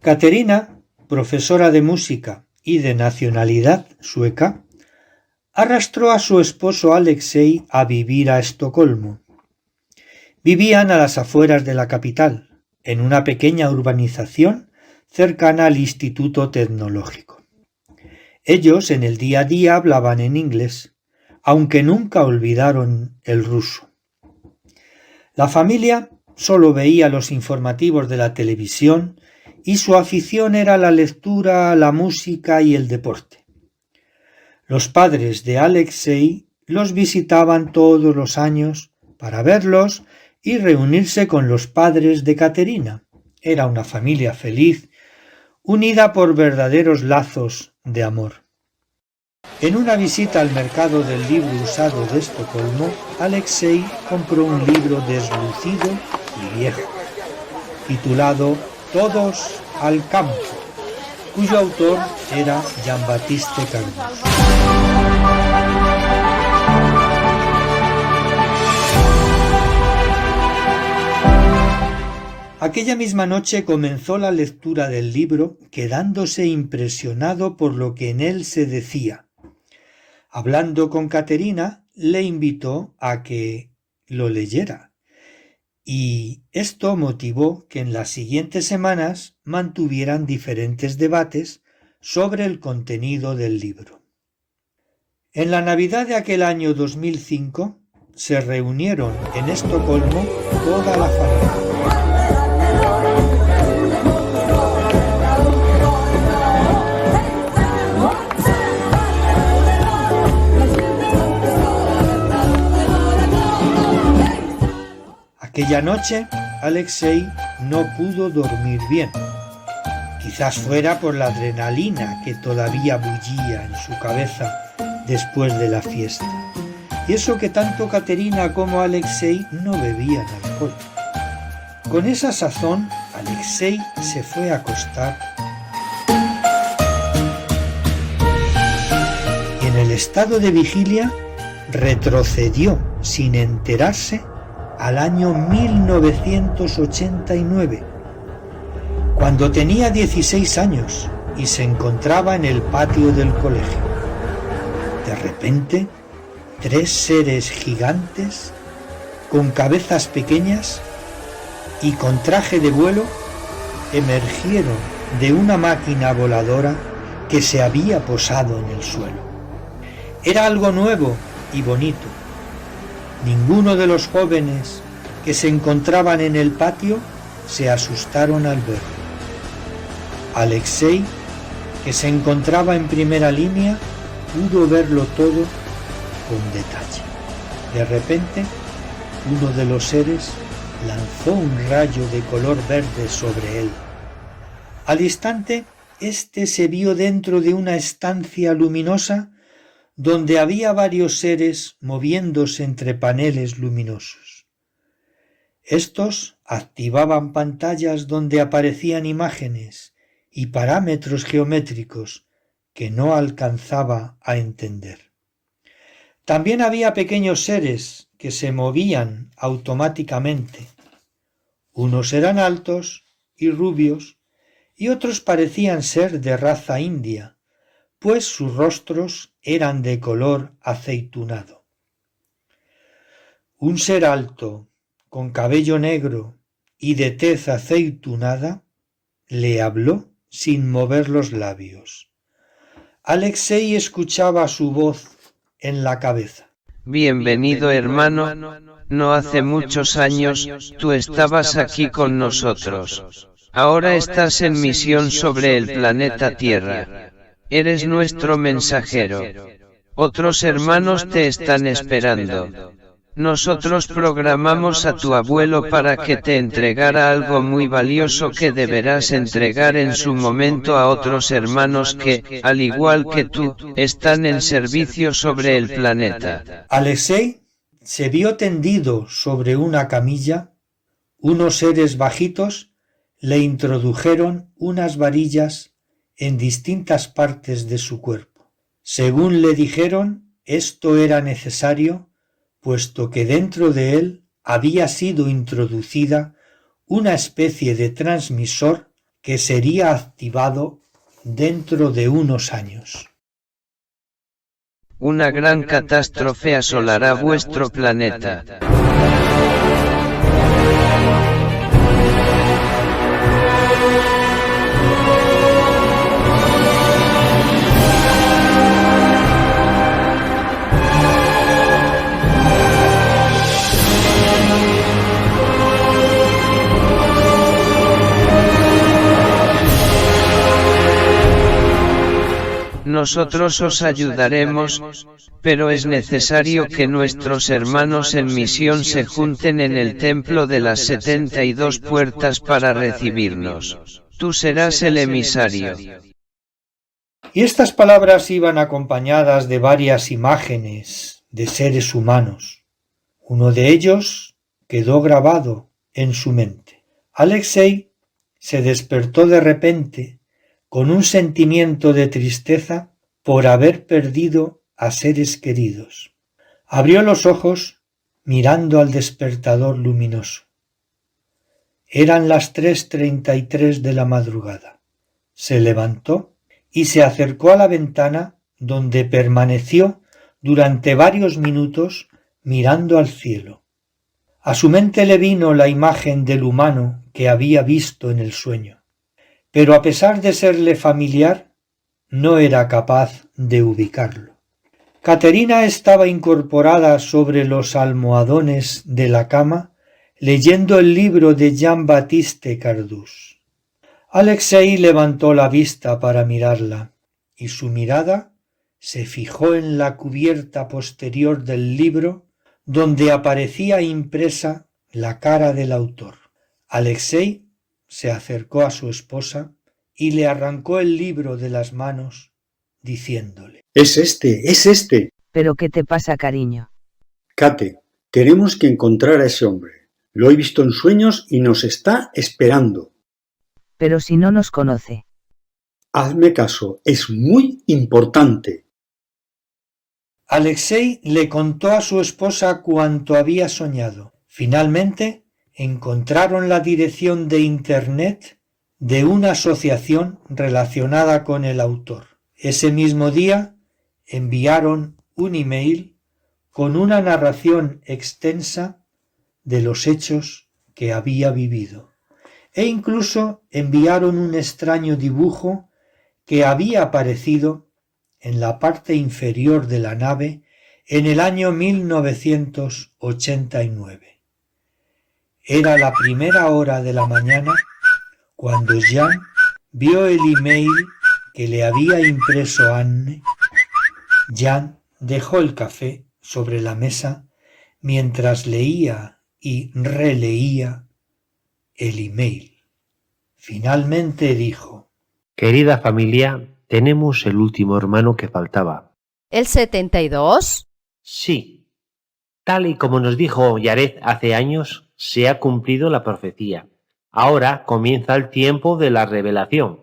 Caterina, profesora de música y de nacionalidad sueca, arrastró a su esposo Alexei a vivir a Estocolmo. Vivían a las afueras de la capital, en una pequeña urbanización cercana al Instituto Tecnológico. Ellos en el día a día hablaban en inglés, aunque nunca olvidaron el ruso. La familia solo veía los informativos de la televisión y su afición era la lectura, la música y el deporte. Los padres de Alexei los visitaban todos los años para verlos y reunirse con los padres de Caterina. Era una familia feliz, unida por verdaderos lazos de amor. En una visita al mercado del libro usado de Estocolmo, Alexei compró un libro deslucido y viejo, titulado Todos al campo, cuyo autor era Jean-Baptiste Cardoso. Aquella misma noche comenzó la lectura del libro, quedándose impresionado por lo que en él se decía. Hablando con Caterina, le invitó a que lo leyera, y esto motivó que en las siguientes semanas mantuvieran diferentes debates sobre el contenido del libro. En la Navidad de aquel año 2005 se reunieron en Estocolmo toda la familia. Aquella noche Alexei no pudo dormir bien. Quizás fuera por la adrenalina que todavía bullía en su cabeza después de la fiesta. Y eso que tanto Caterina como Alexei no bebían alcohol. Con esa sazón, Alexei se fue a acostar y en el estado de vigilia retrocedió sin enterarse al año 1989, cuando tenía 16 años y se encontraba en el patio del colegio. De repente, 3 seres gigantes, con cabezas pequeñas y con traje de vuelo, emergieron de una máquina voladora que se había posado en el suelo. Era algo nuevo y bonito. Ninguno de los jóvenes que se encontraban en el patio se asustaron al verlo. Alexei, que se encontraba en primera línea, pudo verlo todo con detalle. De repente, uno de los seres lanzó un rayo de color verde sobre él. Al instante, éste se vio dentro de una estancia luminosa donde había varios seres moviéndose entre paneles luminosos. Estos activaban pantallas donde aparecían imágenes y parámetros geométricos que no alcanzaba a entender. También había pequeños seres que se movían automáticamente. Unos eran altos y rubios y otros parecían ser de raza india, pues sus rostros eran de color aceitunado. Un ser alto, con cabello negro y de tez aceitunada, le habló sin mover los labios. Alexei escuchaba su voz en la cabeza. Bienvenido, hermano. No hace muchos años, tú estabas aquí con nosotros. Ahora estás en misión sobre el planeta Tierra. Eres nuestro mensajero. Otros hermanos te están esperando. Nosotros programamos a tu abuelo para que te entregara algo muy valioso que deberás entregar en su momento a otros hermanos que, al igual que tú, están en servicio sobre el planeta. Alexei se vio tendido sobre una camilla. Unos seres bajitos le introdujeron unas varillas en distintas partes de su cuerpo. Según le dijeron, esto era necesario, puesto que dentro de él había sido introducida una especie de transmisor que sería activado dentro de unos años. Una gran catástrofe asolará vuestro planeta. Nosotros os ayudaremos, pero es necesario que nuestros hermanos en misión se junten en el templo de las 72 puertas para recibirnos. Tú serás el emisario. Y estas palabras iban acompañadas de varias imágenes de seres humanos. Uno de ellos quedó grabado en su mente. Alexei se despertó de repente con un sentimiento de tristeza por haber perdido a seres queridos. Abrió los ojos mirando al despertador luminoso. Eran las 3:33 de la madrugada. Se levantó y se acercó a la ventana, donde permaneció durante varios minutos mirando al cielo. A su mente le vino la imagen del humano que había visto en el sueño, pero a pesar de serle familiar, no era capaz de ubicarlo. Caterina estaba incorporada sobre los almohadones de la cama, leyendo el libro de Jean-Baptiste Cardus. Alexei levantó la vista para mirarla, y su mirada se fijó en la cubierta posterior del libro, donde aparecía impresa la cara del autor. Alexei se acercó a su esposa y le arrancó el libro de las manos, diciéndole: Es este. ¿Pero qué te pasa, cariño? Kate, tenemos que encontrar a ese hombre. Lo he visto en sueños y nos está esperando. Pero si no nos conoce. Hazme caso, es muy importante. Alexei le contó a su esposa cuanto había soñado. Finalmente encontraron la dirección de Internet de una asociación relacionada con el autor. Ese mismo día enviaron un email con una narración extensa de los hechos que había vivido, e incluso enviaron un extraño dibujo que había aparecido en la parte inferior de la nave en el año 1989. Era la primera hora de la mañana cuando Jean vio el email que le había impreso Anne. Jean dejó el café sobre la mesa mientras leía y releía el email. Finalmente dijo: Querida familia, tenemos el último hermano que faltaba. ¿El 72? Sí. Tal y como nos dijo Yared hace años, se ha cumplido la profecía. Ahora comienza el tiempo de la revelación.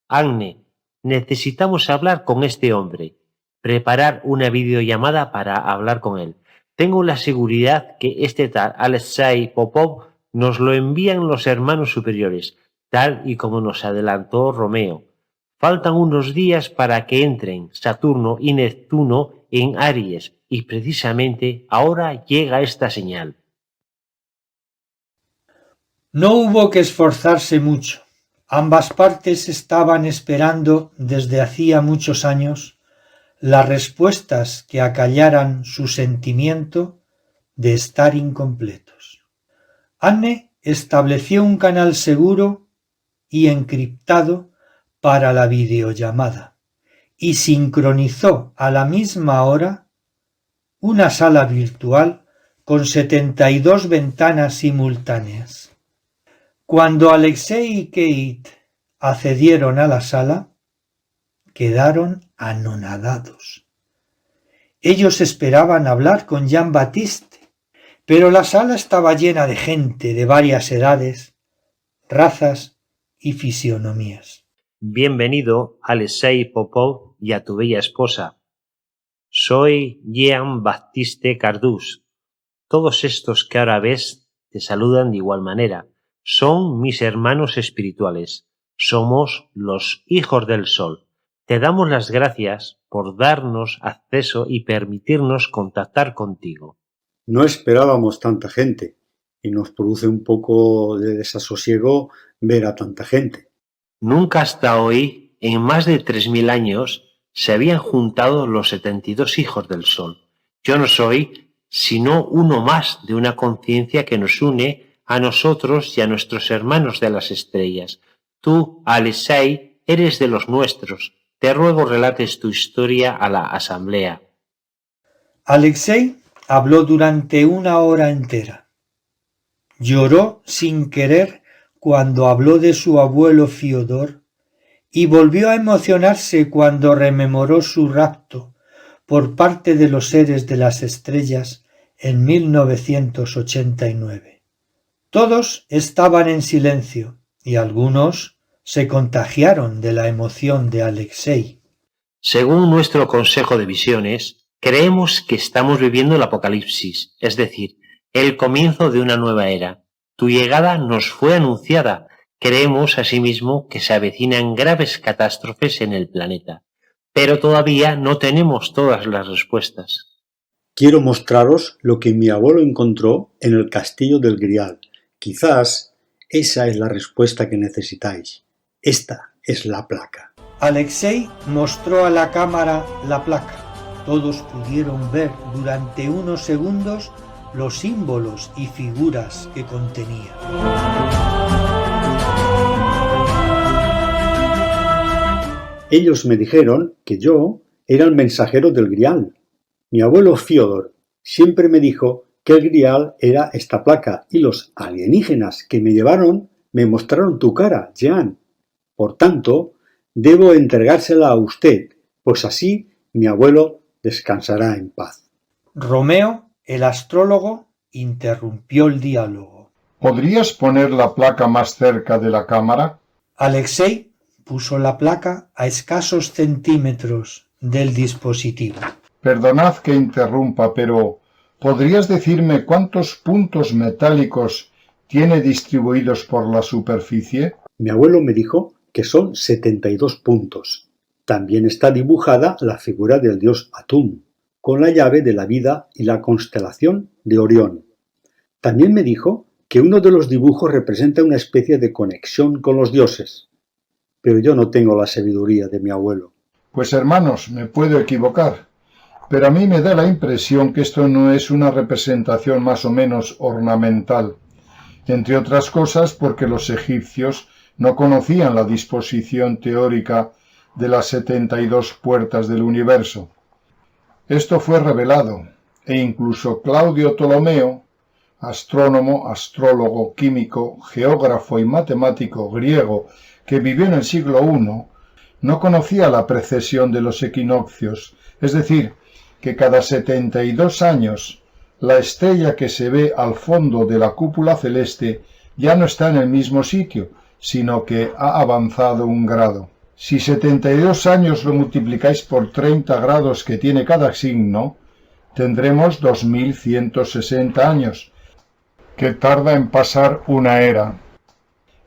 Agne, necesitamos hablar con este hombre. Preparar una videollamada para hablar con él. Tengo la seguridad que este tal Alexei Popov nos lo envían los hermanos superiores, tal y como nos adelantó Romeo. Faltan unos días para que entren Saturno y Neptuno en Aries, y precisamente ahora llega esta señal. No hubo que esforzarse mucho. Ambas partes estaban esperando desde hacía muchos años las respuestas que acallaran su sentimiento de estar incompletos. Anne estableció un canal seguro y encriptado para la videollamada y sincronizó a la misma hora una sala virtual con 72 ventanas simultáneas. Cuando Alexei y Kate accedieron a la sala, quedaron anonadados. Ellos esperaban hablar con Jean-Baptiste, pero la sala estaba llena de gente de varias edades, razas y fisionomías. Bienvenido, Alexei Popov, y a tu bella esposa. Soy Jean-Baptiste Cardús. Todos estos que ahora ves te saludan de igual manera. Son mis hermanos espirituales. Somos los hijos del sol. Te damos las gracias por darnos acceso y permitirnos contactar contigo. No esperábamos tanta gente y nos produce un poco de desasosiego ver a tanta gente. Nunca hasta hoy, en más de 3000 años, se habían juntado los 72 hijos del sol. Yo no soy sino uno más de una conciencia que nos une a nosotros y a nuestros hermanos de las estrellas. Tú, Alexei, eres de los nuestros. Te ruego relates tu historia a la asamblea. Alexei habló durante 1 hora entera. Lloró sin querer cuando habló de su abuelo Fiodor y volvió a emocionarse cuando rememoró su rapto por parte de los seres de las estrellas en 1989. Todos estaban en silencio y algunos se contagiaron de la emoción de Alexei. Según nuestro Consejo de Visiones, creemos que estamos viviendo el Apocalipsis, es decir, el comienzo de una nueva era. Tu llegada nos fue anunciada. Creemos asimismo que se avecinan graves catástrofes en el planeta, pero todavía no tenemos todas las respuestas. Quiero mostraros lo que mi abuelo encontró en el castillo del Grial. Quizás esa es la respuesta que necesitáis. Esta es la placa. Alexei mostró a la cámara la placa. Todos pudieron ver durante unos segundos los símbolos y figuras que contenía. Ellos me dijeron que yo era el mensajero del Grial. Mi abuelo Fiodor siempre me dijo que el Grial era esta placa y los alienígenas que me llevaron me mostraron tu cara, Jean. Por tanto, debo entregársela a usted, pues así mi abuelo descansará en paz. Romeo, el astrólogo, interrumpió el diálogo. ¿Podrías poner la placa más cerca de la cámara? Alexei puso la placa a escasos centímetros del dispositivo. Perdonad que interrumpa, pero ¿podrías decirme cuántos puntos metálicos tiene distribuidos por la superficie? Mi abuelo me dijo que son 72 puntos. También está dibujada la figura del dios Atum, con la llave de la vida y la constelación de Orión. También me dijo que uno de los dibujos representa una especie de conexión con los dioses. Pero yo no tengo la sabiduría de mi abuelo. Pues hermanos, me puedo equivocar, pero a mí me da la impresión que esto no es una representación más o menos ornamental, entre otras cosas porque los egipcios no conocían la disposición teórica de las 72 puertas del universo. Esto fue revelado, e incluso Claudio Ptolomeo, astrónomo, astrólogo, químico, geógrafo y matemático griego que vivió en el siglo I, no conocía la precesión de los equinoccios, es decir, que cada 72 años la estrella que se ve al fondo de la cúpula celeste ya no está en el mismo sitio, sino que ha avanzado un grado. Si 72 años lo multiplicáis por 30 grados que tiene cada signo, tendremos 2160 años, que tarda en pasar una era.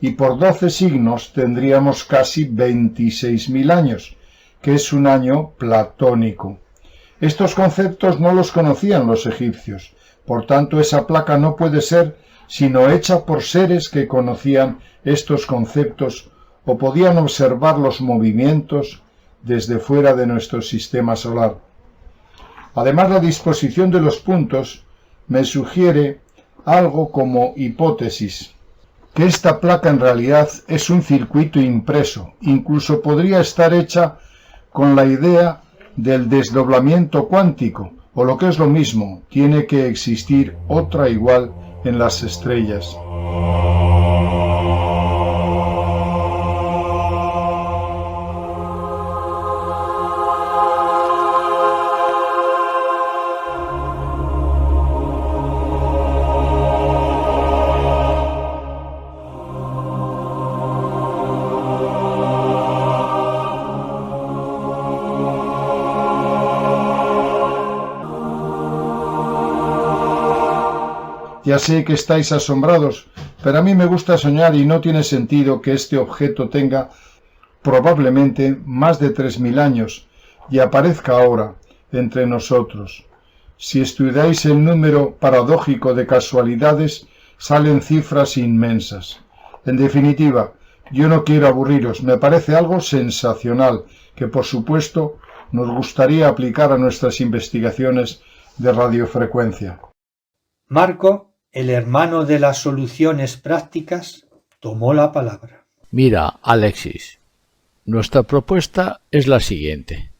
Y por 12 signos tendríamos casi 26.000 años, que es un año platónico. Estos conceptos no los conocían los egipcios, por tanto esa placa no puede ser sino hecha por seres que conocían estos conceptos o podían observar los movimientos desde fuera de nuestro sistema solar. Además, la disposición de los puntos me sugiere algo como hipótesis, que esta placa en realidad es un circuito impreso, incluso podría estar hecha con la idea del desdoblamiento cuántico, o lo que es lo mismo, tiene que existir otra igual en las estrellas. Ya sé que estáis asombrados, pero a mí me gusta soñar y no tiene sentido que este objeto tenga probablemente más de 3000 años y aparezca ahora entre nosotros. Si estudiáis el número paradójico de casualidades, salen cifras inmensas. En definitiva, yo no quiero aburriros, me parece algo sensacional que, por supuesto, nos gustaría aplicar a nuestras investigaciones de radiofrecuencia. Marco, el hermano de las soluciones prácticas, tomó la palabra. Mira, Alexis, nuestra propuesta es la siguiente.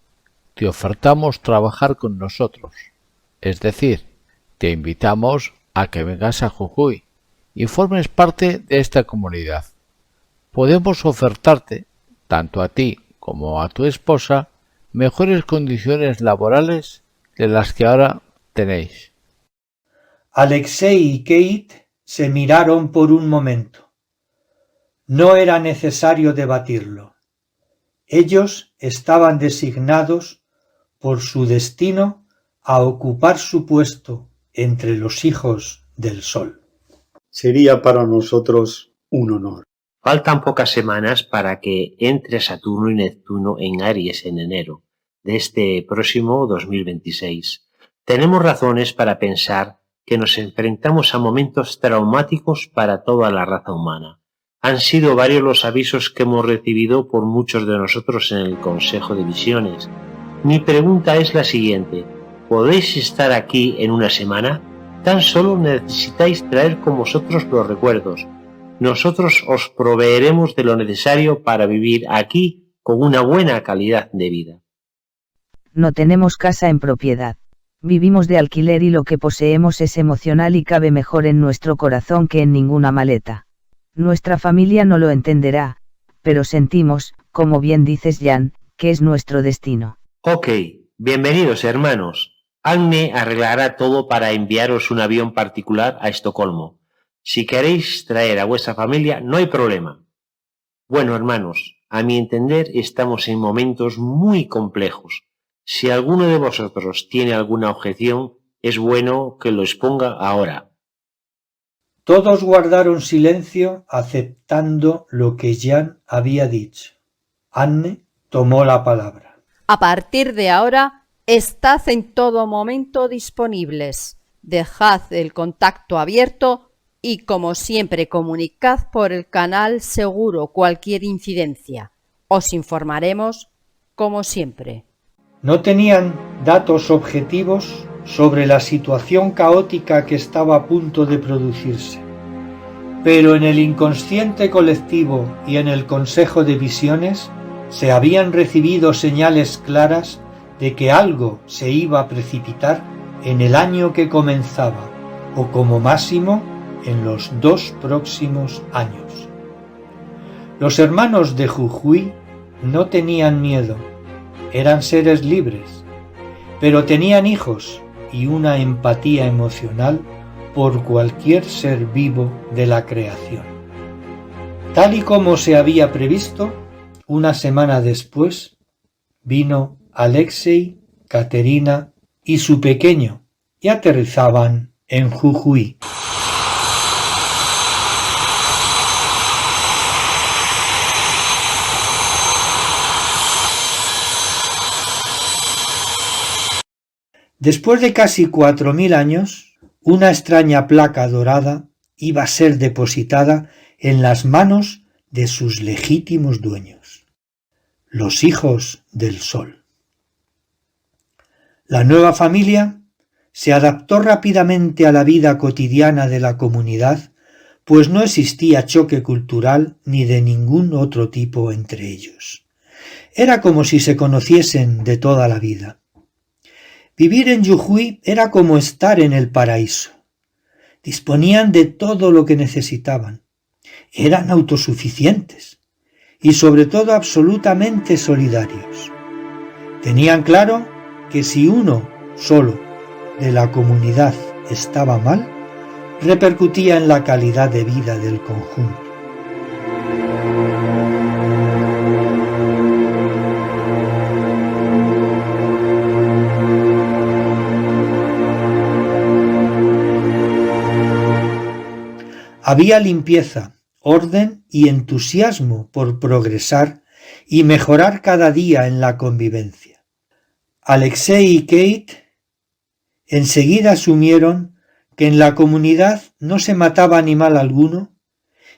Te ofertamos trabajar con nosotros. Es decir, te invitamos a que vengas a Jujuy y formes parte de esta comunidad. Podemos ofertarte, tanto a ti como a tu esposa, mejores condiciones laborales de las que ahora tenéis. Alexei y Kate se miraron por un momento. No era necesario debatirlo. Ellos estaban designados por su destino a ocupar su puesto entre los hijos del sol. Sería para nosotros un honor. Faltan pocas semanas para que entre Saturno y Neptuno en Aries en enero de este próximo 2026. Tenemos razones para pensar que nos enfrentamos a momentos traumáticos para toda la raza humana. Han sido varios los avisos que hemos recibido por muchos de nosotros en el Consejo de Visiones. Mi pregunta es la siguiente: ¿podéis estar aquí en una semana? Tan solo necesitáis traer con vosotros los recuerdos. Nosotros os proveeremos de lo necesario para vivir aquí con una buena calidad de vida. No tenemos casa en propiedad. Vivimos de alquiler y lo que poseemos es emocional y cabe mejor en nuestro corazón que en ninguna maleta. Nuestra familia no lo entenderá, pero sentimos, como bien dices Jan, que es nuestro destino. Ok, bienvenidos hermanos. Agne arreglará todo para enviaros un avión particular a Estocolmo. Si queréis traer a vuestra familia, no hay problema. Bueno, hermanos, a mi entender estamos en momentos muy complejos. Si alguno de vosotros tiene alguna objeción, es bueno que lo exponga ahora. Todos guardaron silencio aceptando lo que Jan había dicho. Anne tomó la palabra. A partir de ahora, estad en todo momento disponibles. Dejad el contacto abierto y, como siempre, comunicad por el canal seguro cualquier incidencia. Os informaremos, como siempre. No tenían datos objetivos sobre la situación caótica que estaba a punto de producirse, pero en el inconsciente colectivo y en el Consejo de Visiones se habían recibido señales claras de que algo se iba a precipitar en el año que comenzaba, o como máximo en los 2 próximos años. Los hermanos de Jujuy no tenían miedo, eran seres libres, pero tenían hijos y una empatía emocional por cualquier ser vivo de la creación. Tal y como se había previsto, una semana después vino Alexei, Katerina y su pequeño y aterrizaban en Jujuy. Después de casi 4000 años, una extraña placa dorada iba a ser depositada en las manos de sus legítimos dueños, los hijos del sol. La nueva familia se adaptó rápidamente a la vida cotidiana de la comunidad, pues no existía choque cultural ni de ningún otro tipo entre ellos. Era como si se conociesen de toda la vida. Vivir en Jujuy era como estar en el paraíso. Disponían de todo lo que necesitaban. Eran autosuficientes y sobre todo absolutamente solidarios. Tenían claro que si uno solo de la comunidad estaba mal, repercutía en la calidad de vida del conjunto. Había limpieza, orden y entusiasmo por progresar y mejorar cada día en la convivencia. Alexei y Kate enseguida asumieron que en la comunidad no se mataba animal alguno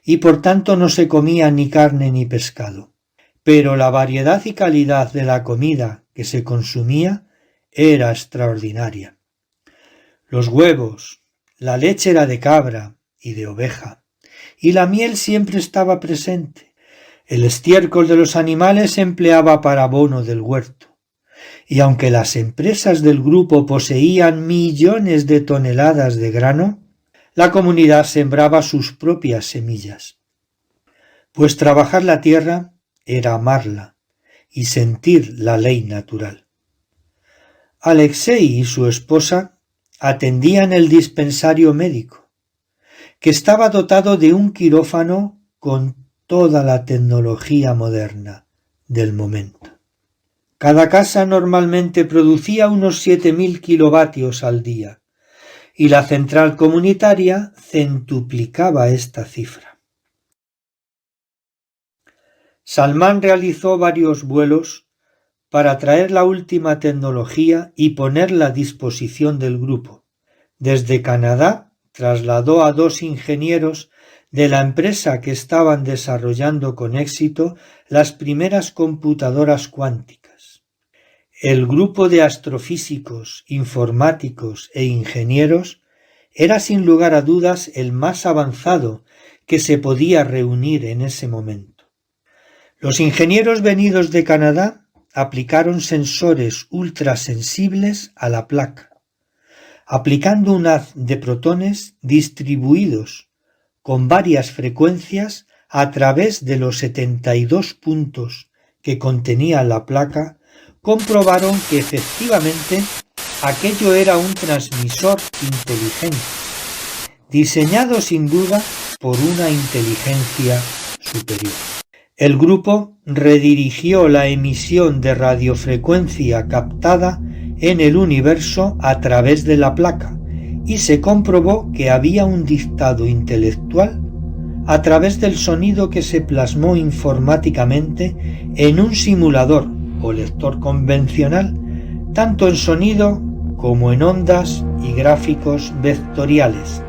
y por tanto no se comía ni carne ni pescado. Pero la variedad y calidad de la comida que se consumía era extraordinaria. Los huevos, la leche era de cabra y de oveja, y la miel siempre estaba presente. El estiércol de los animales se empleaba para abono del huerto. Y aunque las empresas del grupo poseían millones de toneladas de grano, la comunidad sembraba sus propias semillas. Pues trabajar la tierra era amarla y sentir la ley natural. Alexei y su esposa atendían el dispensario médico, que estaba dotado de un quirófano con toda la tecnología moderna del momento. Cada casa normalmente producía unos 7.000 kilovatios al día y la central comunitaria centuplicaba esta cifra. Salman realizó varios vuelos para traer la última tecnología y ponerla a disposición del grupo. Desde Canadá trasladó a 2 ingenieros de la empresa que estaban desarrollando con éxito las primeras computadoras cuánticas. El grupo de astrofísicos, informáticos e ingenieros era sin lugar a dudas el más avanzado que se podía reunir en ese momento. Los ingenieros venidos de Canadá aplicaron sensores ultrasensibles a la placa, aplicando un haz de protones distribuidos con varias frecuencias a través de los 72 puntos que contenía la placa. Comprobaron que efectivamente aquello era un transmisor inteligente, diseñado sin duda por una inteligencia superior. El grupo redirigió la emisión de radiofrecuencia captada en el universo a través de la placa y se comprobó que había un dictado intelectual a través del sonido que se plasmó informáticamente en un simulador o lector convencional, tanto en sonido como en ondas y gráficos vectoriales.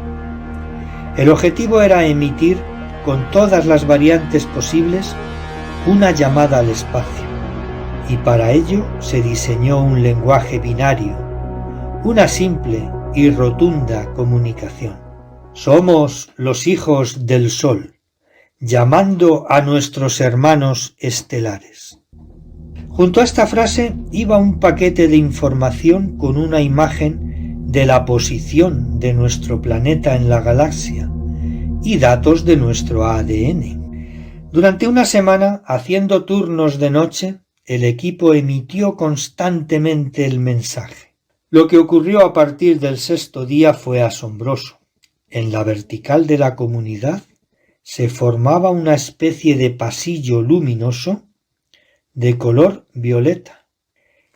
El objetivo era emitir, con todas las variantes posibles, una llamada al espacio, y para ello se diseñó un lenguaje binario, una simple y rotunda comunicación. Somos los hijos del Sol, llamando a nuestros hermanos estelares. Junto a esta frase iba un paquete de información con una imagen de la posición de nuestro planeta en la galaxia y datos de nuestro ADN. Durante una semana, haciendo turnos de noche, el equipo emitió constantemente el mensaje. Lo que ocurrió a partir del 6º día fue asombroso. En la vertical de la comunidad se formaba una especie de pasillo luminoso de color violeta,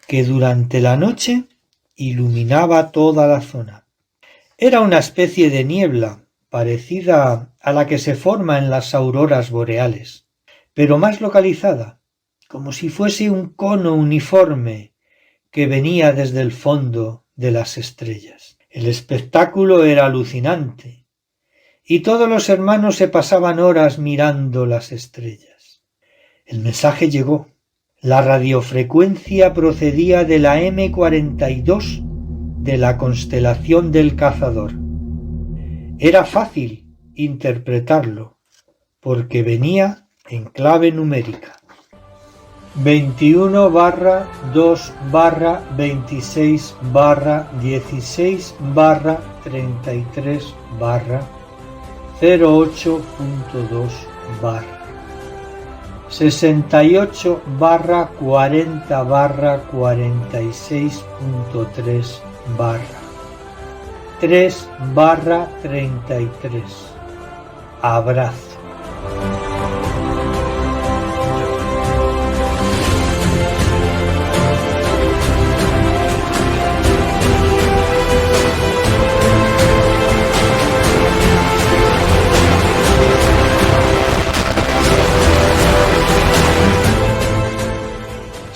que durante la noche iluminaba toda la zona. Era una especie de niebla parecida a la que se forma en las auroras boreales, pero más localizada, como si fuese un cono uniforme que venía desde el fondo de las estrellas. El espectáculo era alucinante, y todos los hermanos se pasaban horas mirando las estrellas. El mensaje llegó. La radiofrecuencia procedía de la M42 de la constelación del Cazador. Era fácil interpretarlo, porque venía en clave numérica. 21/2/26/33/08.2/ 68/40/46.3/ 3/33. Abrazo.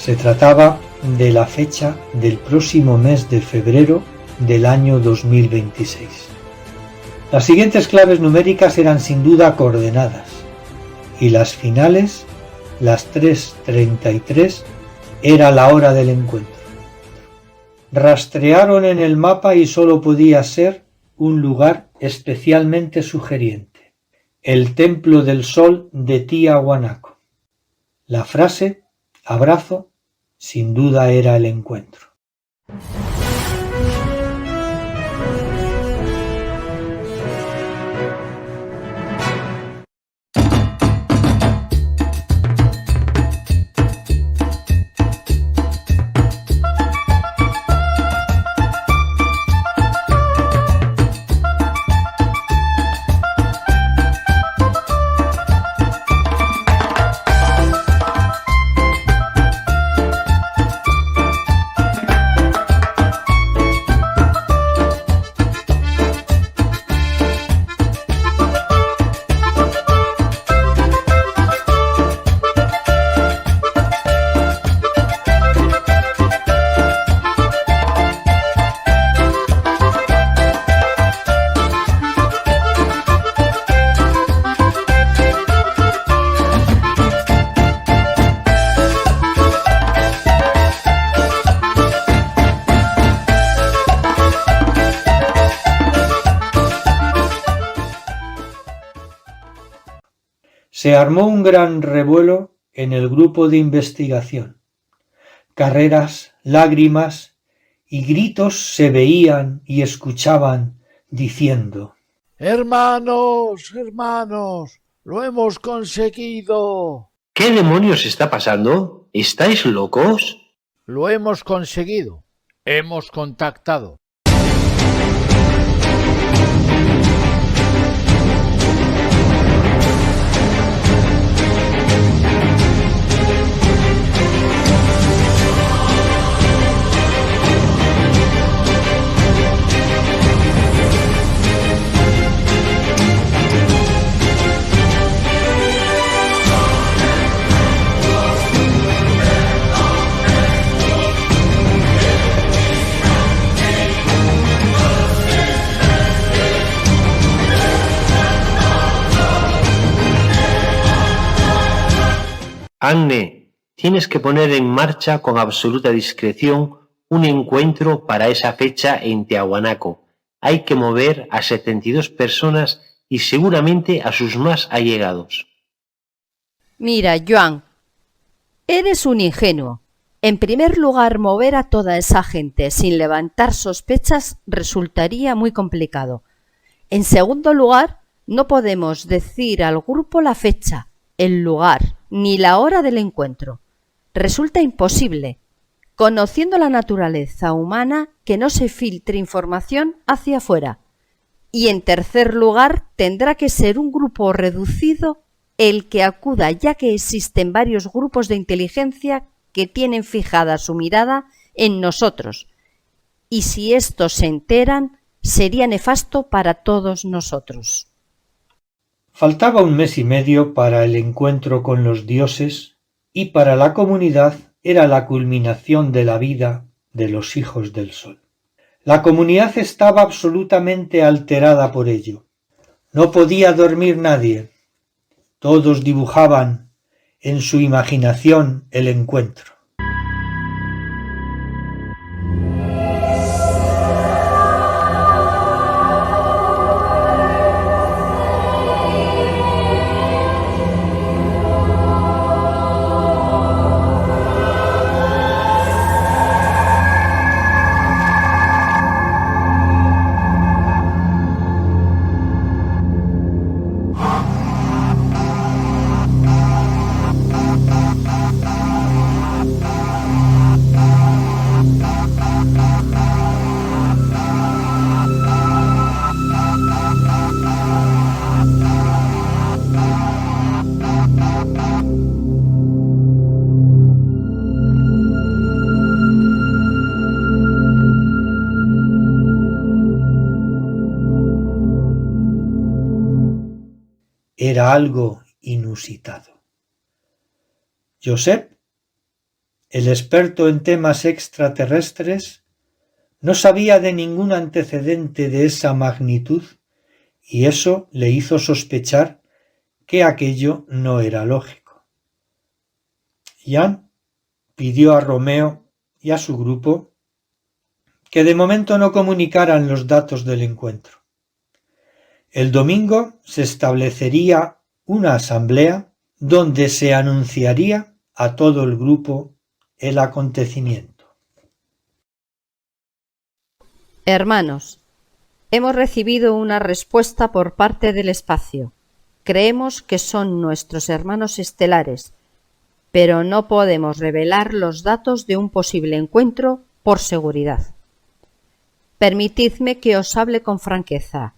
Se trataba de la fecha del próximo mes de febrero del año 2026. Las siguientes claves numéricas eran sin duda coordenadas, y las finales, las 3:33, era la hora del encuentro. Rastrearon en el mapa y solo podía ser un lugar especialmente sugeriente: el Templo del Sol de Tiahuanaco. La frase abrazo sin duda era el encuentro. Se armó un gran revuelo en el grupo de investigación. Carreras, lágrimas y gritos se veían y escuchaban diciendo: ¡Hermanos, hermanos! ¡Lo hemos conseguido! ¿Qué demonios está pasando? ¿Estáis locos? Lo hemos conseguido. Hemos contactado. Agne, tienes que poner en marcha con absoluta discreción un encuentro para esa fecha en Tiahuanaco. Hay que mover a 72 personas y seguramente a sus más allegados. Mira, Joan, eres un ingenuo. En primer lugar, mover a toda esa gente sin levantar sospechas resultaría muy complicado. En segundo lugar, no podemos decir al grupo la fecha, el lugar ni la hora del encuentro. Resulta imposible, conociendo la naturaleza humana, que no se filtre información hacia afuera. Y en tercer lugar, tendrá que ser un grupo reducido el que acuda, ya que existen varios grupos de inteligencia que tienen fijada su mirada en nosotros. Y si estos se enteran, sería nefasto para todos nosotros. Faltaba un mes y medio para el encuentro con los dioses, y para la comunidad era la culminación de la vida de los hijos del sol. La comunidad estaba absolutamente alterada por ello. No podía dormir nadie. Todos dibujaban en su imaginación el encuentro. Era algo inusitado. Josep el experto en temas extraterrestres, no sabía de ningún antecedente de esa magnitud y eso le hizo sospechar que aquello no era lógico. Jan pidió a Romeo y a su grupo que de momento no comunicaran los datos del encuentro. El domingo se establecería una asamblea donde se anunciaría a todo el grupo el acontecimiento. Hermanos, hemos recibido una respuesta por parte del espacio. Creemos que son nuestros hermanos estelares, pero no podemos revelar los datos de un posible encuentro por seguridad. Permitidme que os hable con franqueza.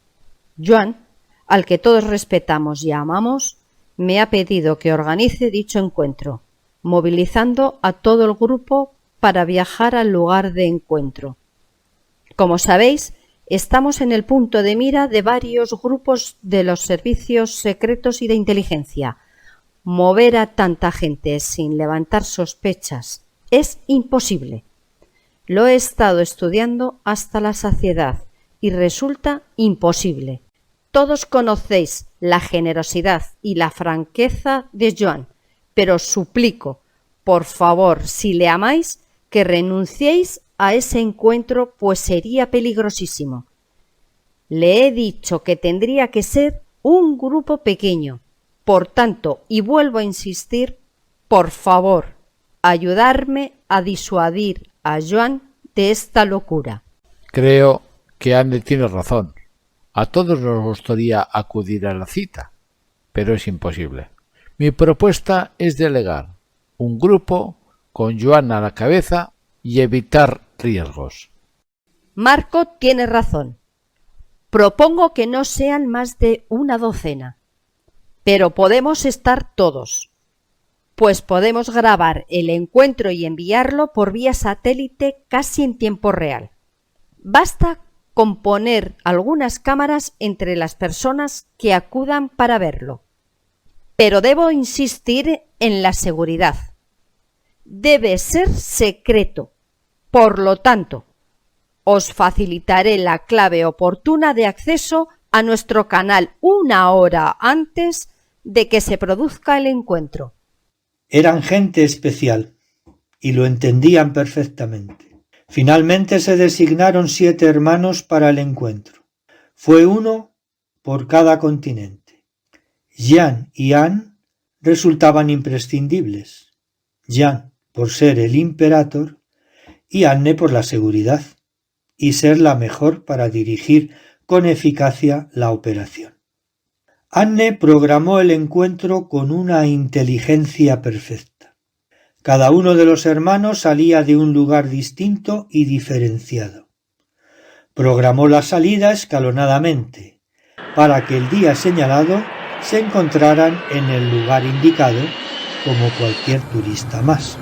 Joan, al que todos respetamos y amamos, me ha pedido que organice dicho encuentro, movilizando a todo el grupo para viajar al lugar de encuentro. Como sabéis, estamos en el punto de mira de varios grupos de los servicios secretos y de inteligencia. Mover a tanta gente sin levantar sospechas es imposible. Lo he estado estudiando hasta la saciedad y resulta imposible. Todos conocéis la generosidad y la franqueza de Joan, pero os suplico, por favor, si le amáis, que renunciéis a ese encuentro, pues sería peligrosísimo. Le he dicho que tendría que ser un grupo pequeño. Por tanto, y vuelvo a insistir, por favor, ayudarme a disuadir a Joan de esta locura. Creo que Anne tiene razón. A todos nos gustaría acudir a la cita, pero es imposible. Mi propuesta es delegar un grupo con Joan a la cabeza y evitar riesgos. Marco tiene razón. Propongo que no sean más de una docena, pero podemos estar todos, pues podemos grabar el encuentro y enviarlo por vía satélite casi en tiempo real. Basta con poner algunas cámaras entre las personas que acudan para verlo. Pero debo insistir en la seguridad. Debe ser secreto. Por lo tanto, os facilitaré la clave oportuna de acceso a nuestro canal una hora antes de que se produzca el encuentro. Eran gente especial y lo entendían perfectamente. Finalmente se designaron 7 hermanos para el encuentro. Fue uno por cada continente. Jan y Anne resultaban imprescindibles. Jan por ser el imperator y Anne por la seguridad y ser la mejor para dirigir con eficacia la operación. Anne programó el encuentro con una inteligencia perfecta. Cada uno de los hermanos salía de un lugar distinto y diferenciado. Programó la salida escalonadamente, para que el día señalado se encontraran en el lugar indicado como cualquier turista más.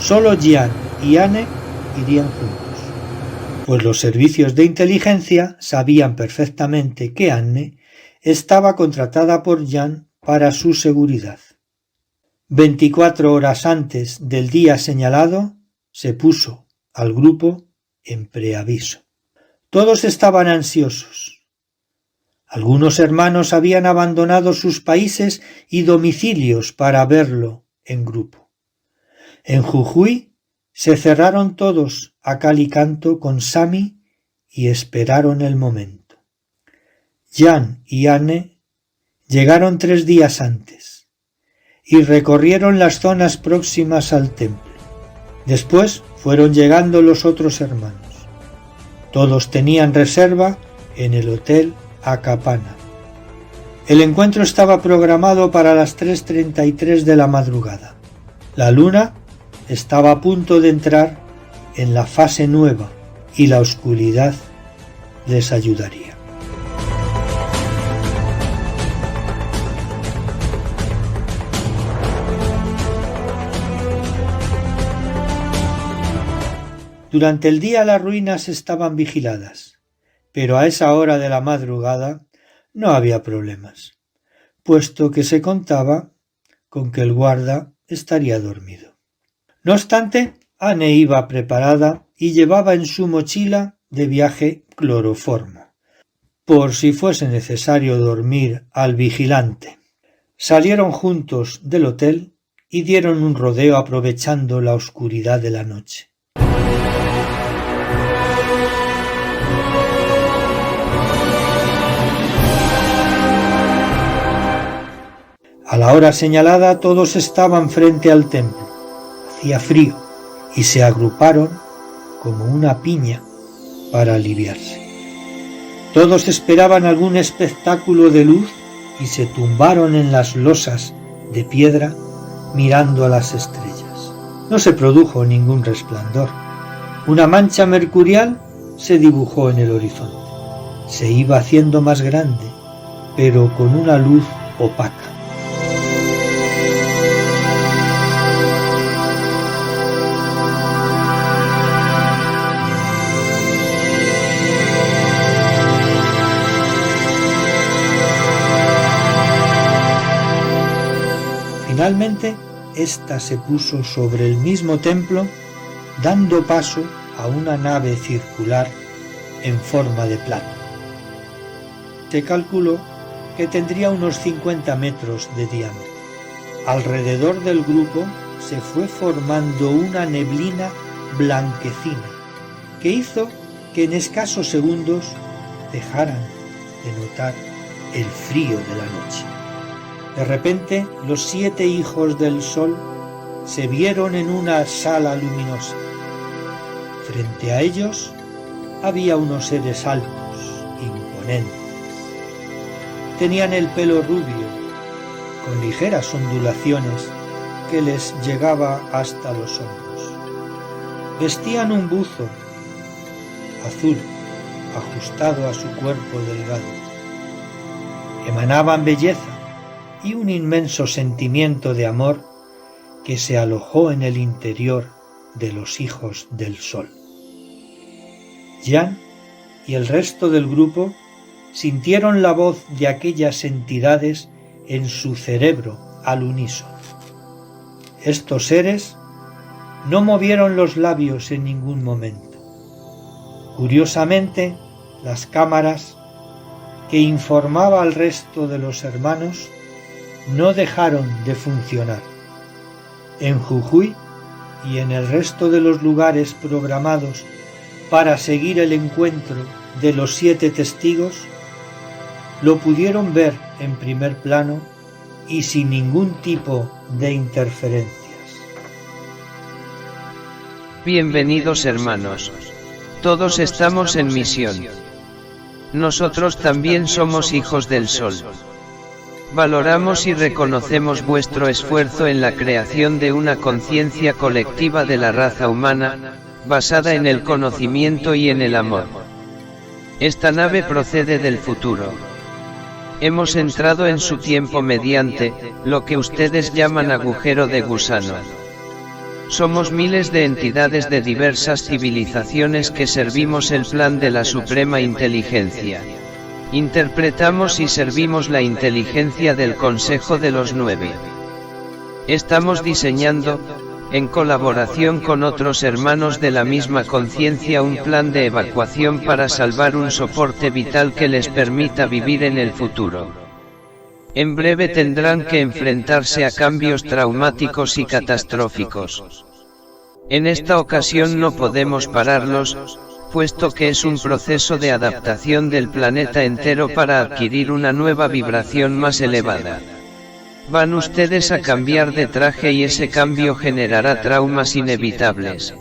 Solo Jan y Anne irían juntos, pues los servicios de inteligencia sabían perfectamente que Anne estaba contratada por Jan para su seguridad. 24 horas antes del día señalado, se puso al grupo en preaviso. Todos estaban ansiosos. Algunos hermanos habían abandonado sus países y domicilios para verlo en grupo. En Jujuy se cerraron todos a cal y canto con Sami y esperaron el momento. Jan y Anne llegaron 3 días antes y recorrieron las zonas próximas al templo. Después fueron llegando los otros hermanos. Todos tenían reserva en el hotel Acapana. El encuentro estaba programado para las 3:33 de la madrugada. La luna estaba a punto de entrar en la fase nueva y la oscuridad les ayudaría. Durante el día las ruinas estaban vigiladas, pero a esa hora de la madrugada no había problemas, puesto que se contaba con que el guarda estaría dormido. No obstante, Anne iba preparada y llevaba en su mochila de viaje cloroformo, por si fuese necesario dormir al vigilante. Salieron juntos del hotel y dieron un rodeo aprovechando la oscuridad de la noche. A la hora señalada todos estaban frente al templo. Hacía frío y se agruparon como una piña para aliviarse. Todos esperaban algún espectáculo de luz y se tumbaron en las losas de piedra mirando a las estrellas. No se produjo ningún resplandor. Una mancha mercurial se dibujó en el horizonte. Se iba haciendo más grande, pero con una luz opaca. Finalmente, ésta se puso sobre el mismo templo, dando paso a una nave circular en forma de plano. Se calculó que tendría unos 50 metros de diámetro. Alrededor del grupo se fue formando una neblina blanquecina que hizo que en escasos segundos dejaran de notar el frío de la noche. De repente, los 7 hijos del sol se vieron en una sala luminosa. Frente a ellos había unos seres altos, imponentes. Tenían el pelo rubio, con ligeras ondulaciones que les llegaba hasta los hombros. Vestían un buzo azul ajustado a su cuerpo delgado. Emanaban belleza y un inmenso sentimiento de amor que se alojó en el interior de los hijos del sol. Jan y el resto del grupo sintieron la voz de aquellas entidades en su cerebro al unísono. Estos seres no movieron los labios en ningún momento. Curiosamente, las cámaras que informaba al resto de los hermanos no dejaron de funcionar. En Jujuy y en el resto de los lugares programados para seguir el encuentro de los 7 testigos, lo pudieron ver en primer plano y sin ningún tipo de interferencias. Bienvenidos hermanos. Todos estamos en misión. Nosotros también somos hijos del sol. Valoramos y reconocemos vuestro esfuerzo en la creación de una conciencia colectiva de la raza humana, basada en el conocimiento y en el amor. Esta nave procede del futuro. Hemos entrado en su tiempo mediante lo que ustedes llaman agujero de gusano. Somos miles de entidades de diversas civilizaciones que servimos el plan de la suprema inteligencia. Interpretamos y servimos la inteligencia del Consejo de los 9. Estamos diseñando, en colaboración con otros hermanos de la misma conciencia, un plan de evacuación para salvar un soporte vital que les permita vivir en el futuro. En breve tendrán que enfrentarse a cambios traumáticos y catastróficos. En esta ocasión no podemos pararlos, puesto que es un proceso de adaptación del planeta entero para adquirir una nueva vibración más elevada. Van ustedes a cambiar de traje y ese cambio generará traumas inevitables.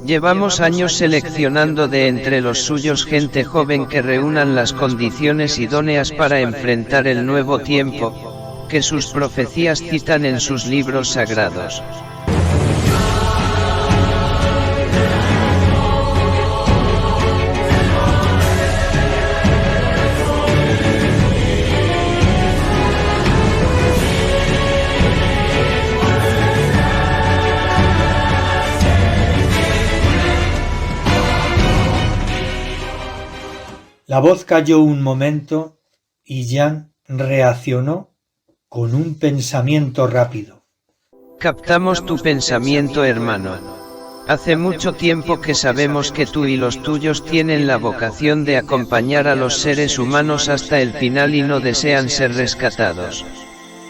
Llevamos años seleccionando de entre los suyos gente joven que reúnan las condiciones idóneas para enfrentar el nuevo tiempo, que sus profecías citan en sus libros sagrados. La voz calló un momento y Jan reaccionó con un pensamiento rápido. Captamos tu pensamiento, hermano. Hace mucho tiempo que sabemos que tú y los tuyos tienen la vocación de acompañar a los seres humanos hasta el final y no desean ser rescatados.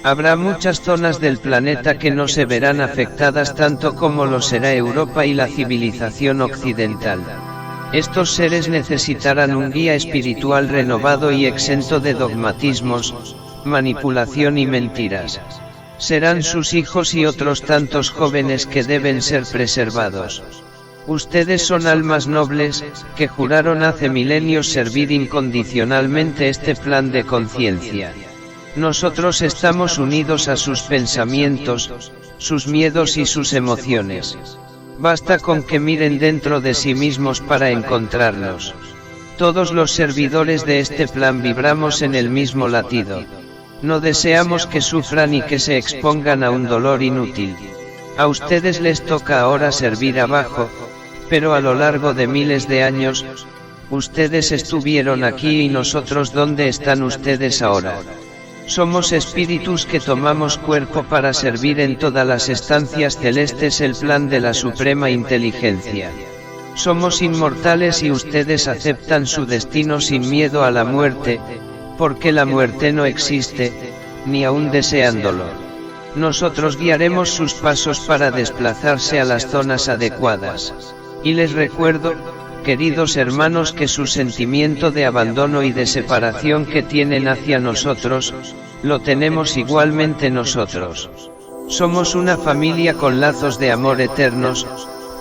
Habrá muchas zonas del planeta que no se verán afectadas tanto como lo será Europa y la civilización occidental. Estos seres necesitarán un guía espiritual renovado y exento de dogmatismos, manipulación y mentiras. Serán sus hijos y otros tantos jóvenes que deben ser preservados. Ustedes son almas nobles, que juraron hace milenios servir incondicionalmente este plan de conciencia. Nosotros estamos unidos a sus pensamientos, sus miedos y sus emociones. Basta con que miren dentro de sí mismos para encontrarlos. Todos los servidores de este plan vibramos en el mismo latido. No deseamos que sufran y que se expongan a un dolor inútil. A ustedes les toca ahora servir abajo, pero a lo largo de miles de años, ustedes estuvieron aquí y nosotros, ¿dónde están ustedes ahora? Somos espíritus que tomamos cuerpo para servir en todas las estancias celestes el plan de la suprema inteligencia. Somos inmortales y ustedes aceptan su destino sin miedo a la muerte, porque la muerte no existe, ni aún deseándolo. Nosotros guiaremos sus pasos para desplazarse a las zonas adecuadas. Y les recuerdo, queridos hermanos, que su sentimiento de abandono y de separación que tienen hacia nosotros, lo tenemos igualmente nosotros. Somos una familia con lazos de amor eternos,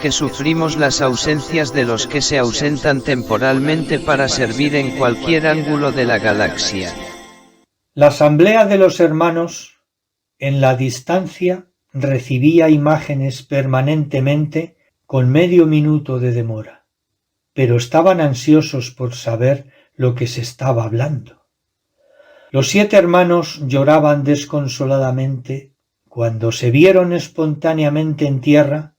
que sufrimos las ausencias de los que se ausentan temporalmente para servir en cualquier ángulo de la galaxia. La asamblea de los hermanos, en la distancia, recibía imágenes permanentemente con medio minuto de demora, pero estaban ansiosos por saber lo que se estaba hablando. Los 7 hermanos lloraban desconsoladamente cuando se vieron espontáneamente en tierra,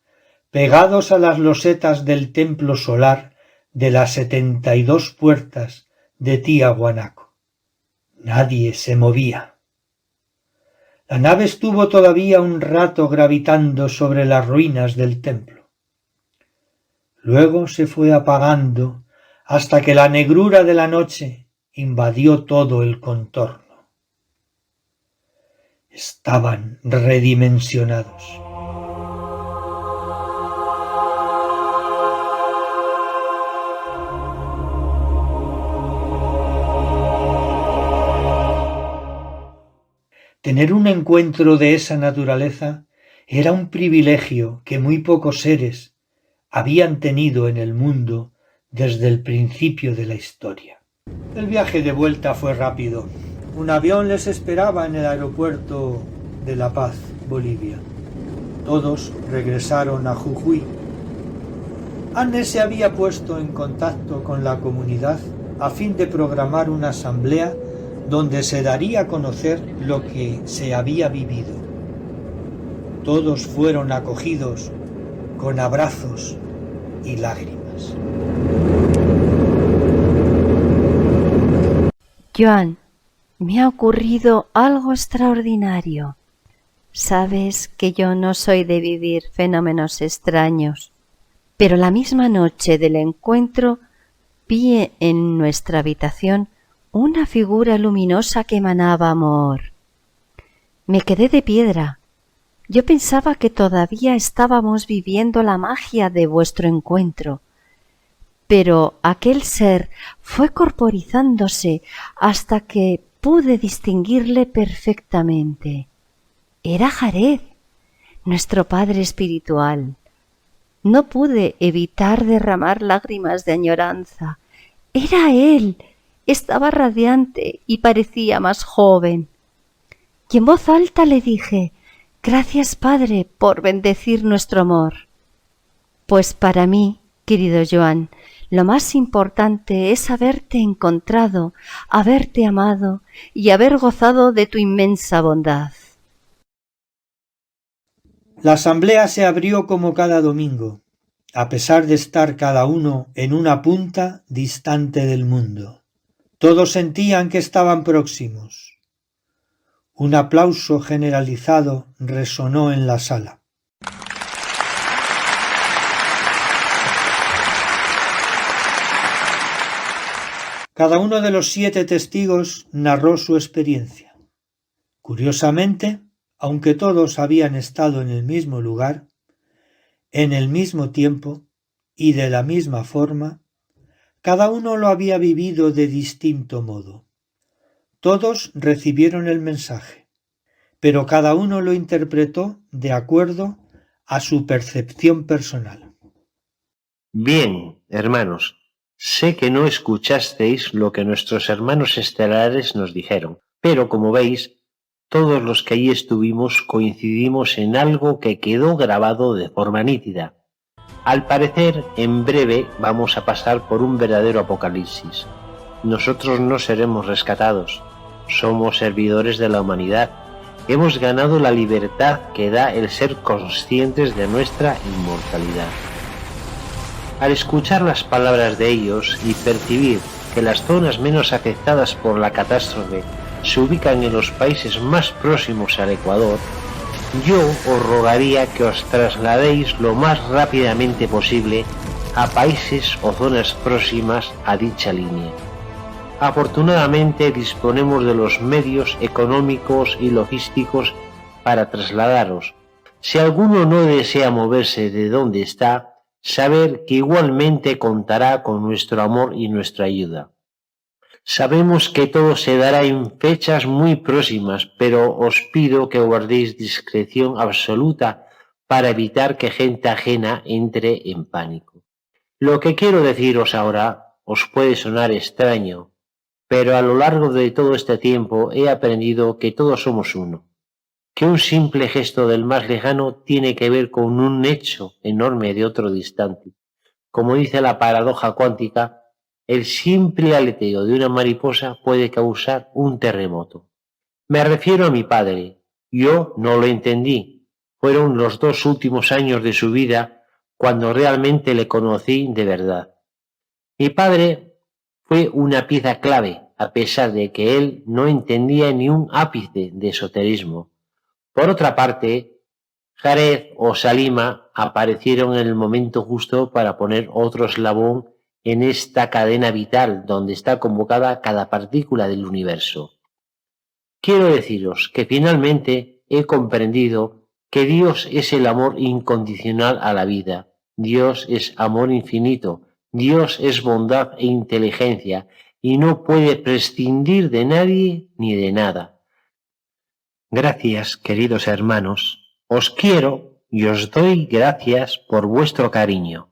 pegados a las losetas del templo solar de las 72 puertas de Tiahuanaco. Nadie se movía. La nave estuvo todavía un rato gravitando sobre las ruinas del templo. Luego se fue apagando hasta que la negrura de la noche invadió todo el contorno. Estaban redimensionados. Tener un encuentro de esa naturaleza era un privilegio que muy pocos seres habían tenido en el mundo desde el principio de la historia. El viaje de vuelta fue rápido. Un avión les esperaba en el aeropuerto de La Paz, Bolivia. Todos regresaron a Jujuy. Anne se había puesto en contacto con la comunidad a fin de programar una asamblea donde se daría a conocer lo que se había vivido. Todos fueron acogidos con abrazos y lágrimas. Joan, me ha ocurrido algo extraordinario. Sabes que yo no soy de vivir fenómenos extraños, pero la misma noche del encuentro vi en nuestra habitación una figura luminosa que emanaba amor. Me quedé de piedra. Yo pensaba que todavía estábamos viviendo la magia de vuestro encuentro, pero aquel ser fue corporizándose hasta que pude distinguirle perfectamente. Era Jared, nuestro padre espiritual. No pude evitar derramar lágrimas de añoranza. Era él. Estaba radiante y parecía más joven. Y en voz alta le dije: «Gracias, Padre, por bendecir nuestro amor». Pues para mí, querido Joan, lo más importante es haberte encontrado, haberte amado y haber gozado de tu inmensa bondad. La asamblea se abrió como cada domingo, a pesar de estar cada uno en una punta distante del mundo. Todos sentían que estaban próximos. Un aplauso generalizado resonó en la sala. Cada uno de los 7 testigos narró su experiencia. Curiosamente, aunque todos habían estado en el mismo lugar, en el mismo tiempo y de la misma forma, cada uno lo había vivido de distinto modo. Todos recibieron el mensaje, pero cada uno lo interpretó de acuerdo a su percepción personal. Bien, hermanos, sé que no escuchasteis lo que nuestros hermanos estelares nos dijeron, pero como veis, todos los que allí estuvimos coincidimos en algo que quedó grabado de forma nítida. Al parecer, en breve vamos a pasar por un verdadero apocalipsis. Nosotros no seremos rescatados. Somos servidores de la humanidad. Hemos ganado la libertad que da el ser conscientes de nuestra inmortalidad. Al escuchar las palabras de ellos y percibir que las zonas menos afectadas por la catástrofe se ubican en los países más próximos al Ecuador, yo os rogaría que os trasladéis lo más rápidamente posible a países o zonas próximas a dicha línea. Afortunadamente disponemos de los medios económicos y logísticos para trasladaros. Si alguno no desea moverse de donde está, saber que igualmente contará con nuestro amor y nuestra ayuda. Sabemos que todo se dará en fechas muy próximas, pero os pido que guardéis discreción absoluta para evitar que gente ajena entre en pánico. Lo que quiero deciros ahora os puede sonar extraño, pero a lo largo de todo este tiempo he aprendido que todos somos uno, que un simple gesto del más lejano tiene que ver con un hecho enorme de otro distante. Como dice la paradoja cuántica, el simple aleteo de una mariposa puede causar un terremoto. Me refiero a mi padre. Yo no lo entendí. Fueron los 2 últimos años de su vida cuando realmente le conocí de verdad. Mi padre fue una pieza clave, a pesar de que él no entendía ni un ápice de esoterismo. Por otra parte, Jarez o Salima aparecieron en el momento justo para poner otro eslabón en esta cadena vital donde está convocada cada partícula del universo. Quiero deciros que finalmente he comprendido que Dios es el amor incondicional a la vida. Dios es amor infinito. Dios es bondad e inteligencia y no puede prescindir de nadie ni de nada. Gracias, queridos hermanos. Os quiero y os doy gracias por vuestro cariño.